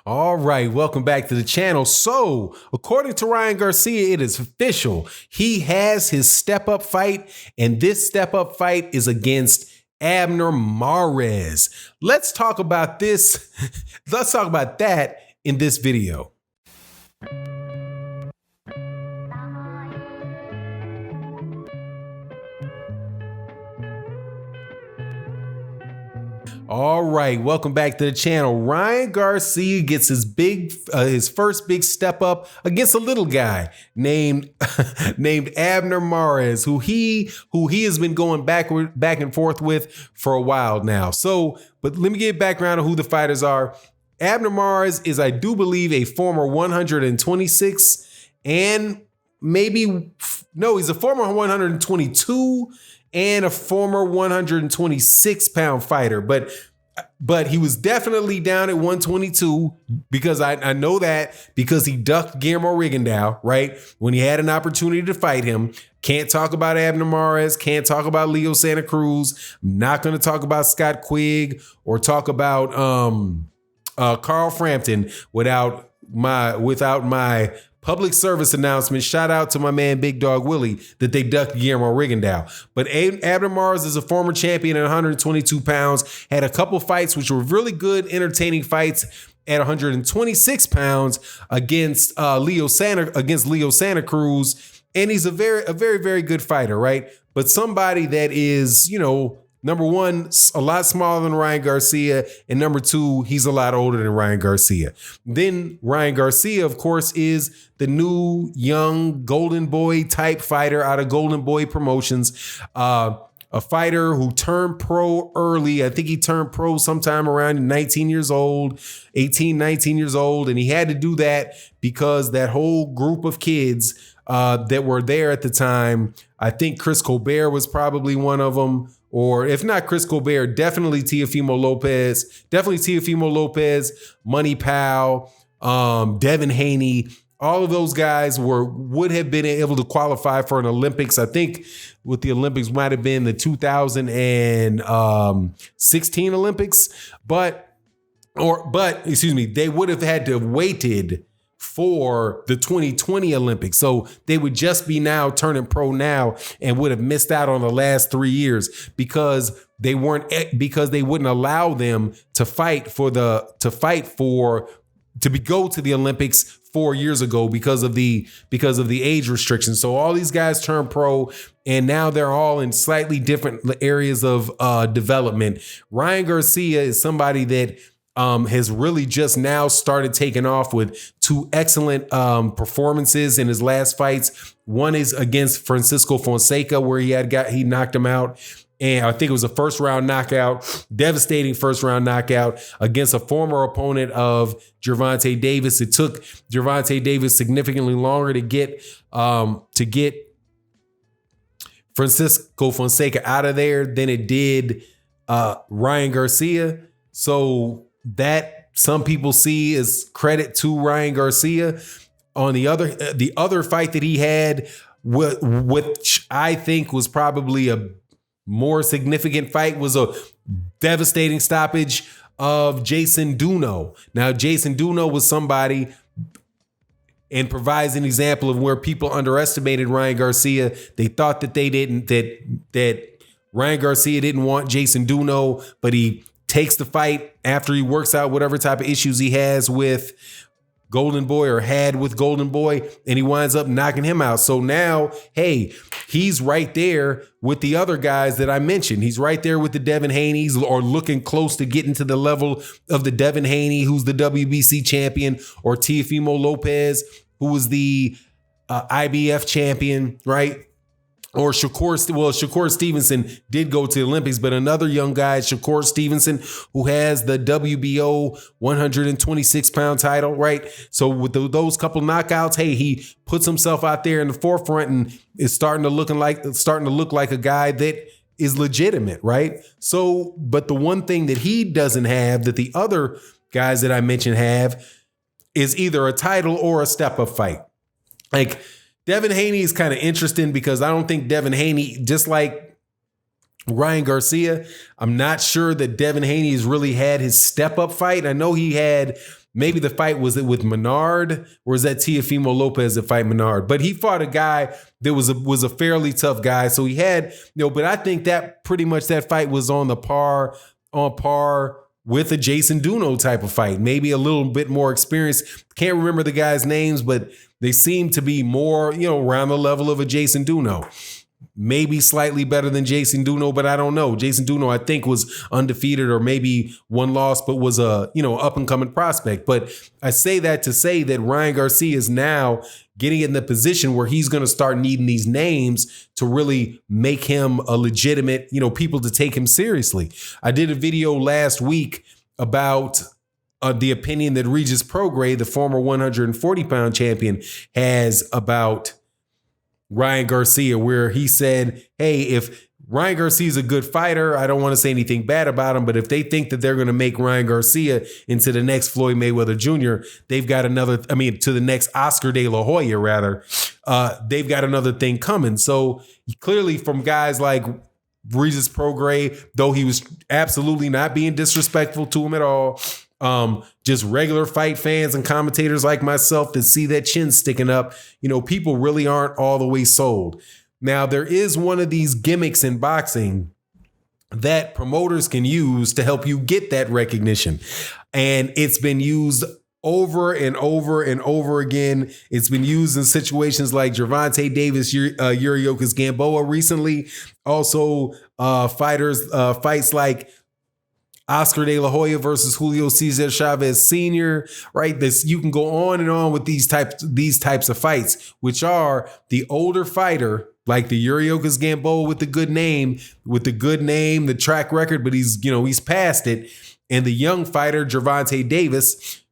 All right, welcome back to the channel. So, according to Ryan Garcia, it is official. He has his step-up fight, and this step-up fight is against Abner Mares. Let's talk about this. Let's talk about that in this video. All right, welcome back to the channel. Ryan Garcia gets his first big step up against a little guy named Abner Mares, who he has been going back and forth with for a while now. So, but let me give background on who the fighters are. Abner Mares is, I do believe, a former 126 and he's a former 122 and a former 126 pound fighter, but he was definitely down at 122 because I know that because he ducked Guillermo Rigondeaux, right? When he had an opportunity to fight him. Can't talk about Abner Mares, can't talk about Leo Santa Cruz. I'm not going to talk about Scott Quigg or talk about Carl Frampton without my public service announcement. Shout out to my man Big Dog Willie that they ducked Guillermo Rigondeaux. But Abner Mares is a former champion at 122 pounds, had a couple fights which were really good, entertaining fights at 126 pounds against Leo Santa Cruz. And he's a very good fighter, right? But somebody that is, number one, a lot smaller than Ryan Garcia. And number two, he's a lot older than Ryan Garcia. Then Ryan Garcia, of course, is the new young Golden Boy type fighter out of Golden Boy Promotions. A fighter who turned pro early. I think he turned pro sometime around 19 years old, 18, 19 years old. And he had to do that because that whole group of kids that were there at the time, I think Chris Colbert was probably one of them. Or if not Chris Colbert, definitely Teofimo Lopez, Money Powell, Devin Haney. All of those guys would have been able to qualify for an Olympics. I think with the Olympics might have been the 2016 Olympics, but they would have had to have waited for the 2020 Olympics. So they would just be now turning pro now and would have missed out on the last 3 years because they wouldn't allow them to go to the Olympics 4 years ago because of the age restrictions. So all these guys turned pro and now they're all in slightly different areas of development. Ryan Garcia is somebody that has really just now started taking off with two excellent performances in his last fights. One is against Francisco Fonseca, where he knocked him out. And I think it was a first round knockout, devastating first round knockout against a former opponent of Gervonta Davis. It took Gervonta Davis significantly longer to get Francisco Fonseca out of there than it did Ryan Garcia. So that some people see as credit to Ryan Garcia. On the other fight that he had, which I think was probably a more significant fight, was a devastating stoppage of Jason Duno. Now, Jason Duno was somebody and provides an example of where people underestimated Ryan Garcia. They thought that that Ryan Garcia didn't want Jason Duno, but he takes the fight after he works out whatever type of issues he has with Golden Boy or had with Golden Boy, and he winds up knocking him out. So now, hey, he's right there with the other guys that I mentioned. He's right there with the Devin Haneys, or looking close to getting to the level of the Devin Haney, who's the WBC champion, or Teofimo Lopez, who was the IBF champion, right? Or Shakur Stevenson did go to the Olympics, but another young guy, Shakur Stevenson, who has the WBO 126 pound title, right? So with those couple knockouts, hey, he puts himself out there in the forefront and is starting to look like a guy that is legitimate, right? So, but the one thing that he doesn't have that the other guys that I mentioned have is either a title or a step-up fight. Like, Devin Haney is kind of interesting because I don't think Devin Haney, just like Ryan Garcia, I'm not sure that Devin Haney has really had his step-up fight. I know he had maybe the fight was it with Menard, or is that Teofimo Lopez that fight Menard? But he fought a guy that was a fairly tough guy. So he had, but I think that pretty much that fight was on par with a Jason Duno type of fight. Maybe a little bit more experience. Can't remember the guys' names, but they seem to be more, around the level of a Jason Duno. Maybe slightly better than Jason Duno, but I don't know. Jason Duno, I think, was undefeated or maybe one loss, but was a, up and coming prospect. But I say that to say that Ryan Garcia is now getting in the position where he's going to start needing these names to really make him a legitimate, people to take him seriously. I did a video last week about the opinion that Regis Prograis, the former 140-pound champion, has about Ryan Garcia, where he said, hey, if Ryan Garcia is a good fighter, I don't want to say anything bad about him, but if they think that they're going to make Ryan Garcia into the next Floyd Mayweather Jr., they've got to the next Oscar De La Hoya, rather, they've got another thing coming. So clearly from guys like Regis Prograis, though he was absolutely not being disrespectful to him at all, just regular fight fans and commentators like myself that see that chin sticking up, people really aren't all the way sold. Now, there is one of these gimmicks in boxing that promoters can use to help you get that recognition. And it's been used over and over and over again. It's been used in situations like Gervonta Davis, Yuriorkis Gamboa recently. Also, fights like Oscar De La Hoya versus Julio Cesar Chavez Sr., right? You can go on and on with these types of fights, which are the older fighter, like the Yuriorkis Gamboa with the good name, the track record, but he's past it. And the young fighter, Gervonta Davis,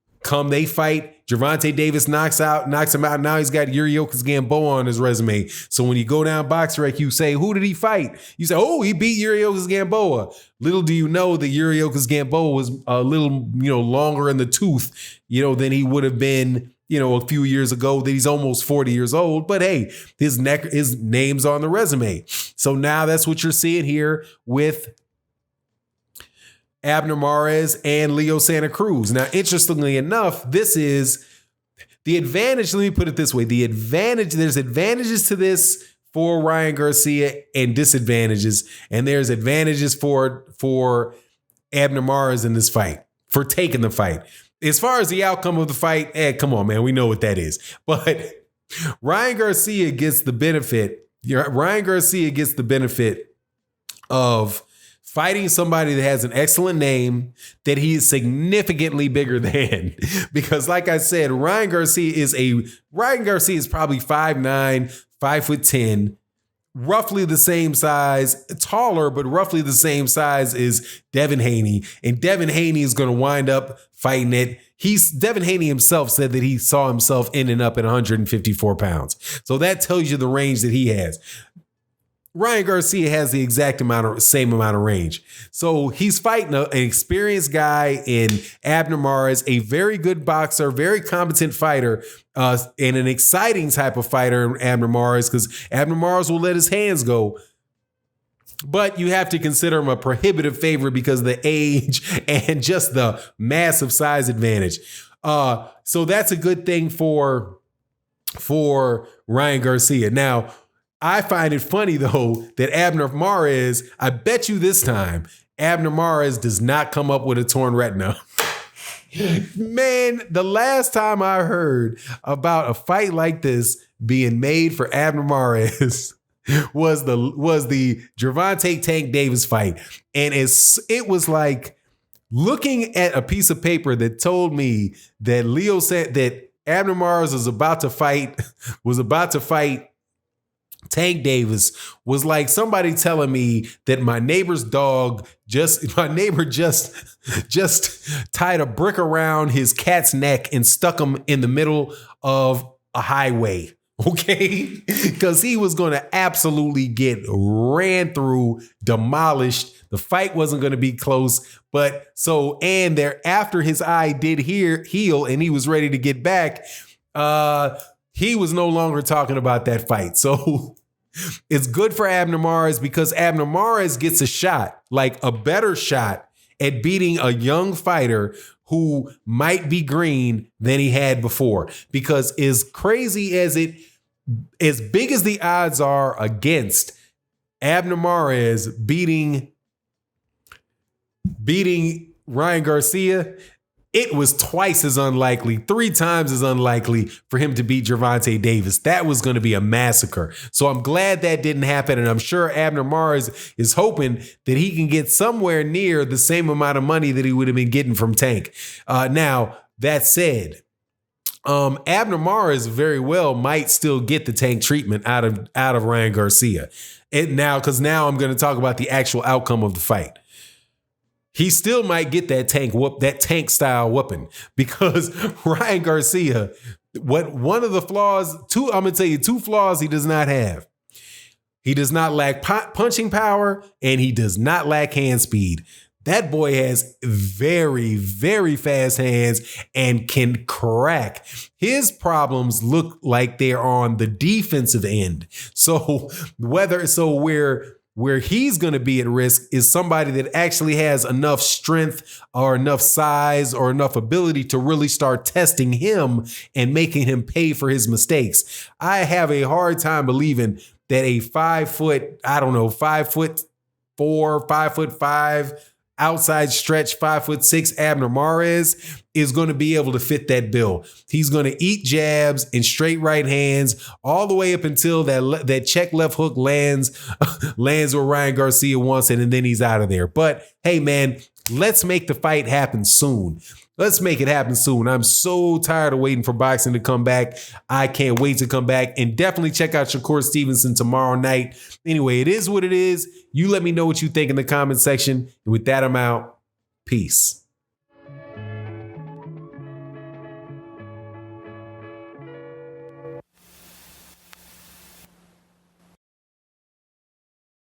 they fight, Gervonta Davis knocks him out. Now he's got Yuriorkis Gamboa on his resume. So when you go down BoxRec, you say, who did he fight? You say, oh, he beat Yuriorkis Gamboa. Little do you know that Yuriorkis Gamboa was a little, longer in the tooth, than he would have been, a few years ago, that he's almost 40 years old. But hey, his name's on the resume. So now that's what you're seeing here with Abner Mares and Leo Santa Cruz. Now, interestingly enough, this is the advantage. Let me put it this way. There's advantages to this for Ryan Garcia and disadvantages. And there's advantages for Abner Mares in this fight, for taking the fight. As far as the outcome of the fight, come on, man, we know what that is. But Ryan Garcia gets the benefit. Ryan Garcia gets the benefit of fighting somebody that has an excellent name that he is significantly bigger than. Because like I said, Ryan Garcia is probably 5'9", 5'10", roughly the same size, taller, but roughly the same size as Devin Haney. And Devin Haney is going to wind up fighting it. Devin Haney himself said that he saw himself ending up at 154 pounds. So that tells you the range that he has. Ryan Garcia has the same amount of range. So he's fighting an experienced guy in Abner Mares, a very good boxer, very competent fighter, and an exciting type of fighter in Abner Mares, because Abner Mares will let his hands go. But you have to consider him a prohibitive favorite because of the age and just the massive size advantage. So that's a good thing for Ryan Garcia. Now, I find it funny, though, that Abner Mares, I bet you this time, Abner Mares does not come up with a torn retina. Man, the last time I heard about a fight like this being made for Abner Mares was the Gervonta Tank Davis fight. And it was like looking at a piece of paper that told me that that Abner Mares was about to fight Tank Davis, was like somebody telling me that my neighbor just tied a brick around his cat's neck and stuck him in the middle of a highway. Okay, because he was going to absolutely get ran through, demolished. The fight wasn't going to be close, after his eye did heal and he was ready to get back, he was no longer talking about that fight. So it's good for Abner Mares because Abner Mares gets a shot, like a better shot at beating a young fighter who might be green than he had before. Because as crazy as as big as the odds are against Abner Mares beating Ryan Garcia, it was twice as unlikely, 3 times as unlikely for him to beat Gervonta Davis. That was going to be a massacre. So I'm glad that didn't happen. And I'm sure Abner Mares is hoping that he can get somewhere near the same amount of money that he would have been getting from Tank. Now, that said, Abner Mares very well might still get the Tank treatment out of Ryan Garcia. Because now I'm going to talk about the actual outcome of the fight. He still might get that Tank style whooping, because Ryan Garcia, one of the flaws, I'm going to tell you 2 flaws he does not have. He does not lack punching power, and he does not lack hand speed. That boy has very, very fast hands and can crack. His problems look like they're on the defensive end. So where he's going to be at risk is somebody that actually has enough strength or enough size or enough ability to really start testing him and making him pay for his mistakes. I have a hard time believing that a 5'4", 5'5", outside stretch 5'6" Abner Mares is going to be able to fit that bill. He's going to eat jabs and straight right hands all the way up until that check left hook lands where Ryan Garcia wants it, and then he's out of there. But hey, man, let's make the fight happen soon. Let's make it happen soon. I'm so tired of waiting for boxing to come back. I can't wait to come back. And definitely check out Shakur Stevenson tomorrow night. Anyway, it is what it is. You let me know what you think in the comment section. And with that, I'm out. Peace.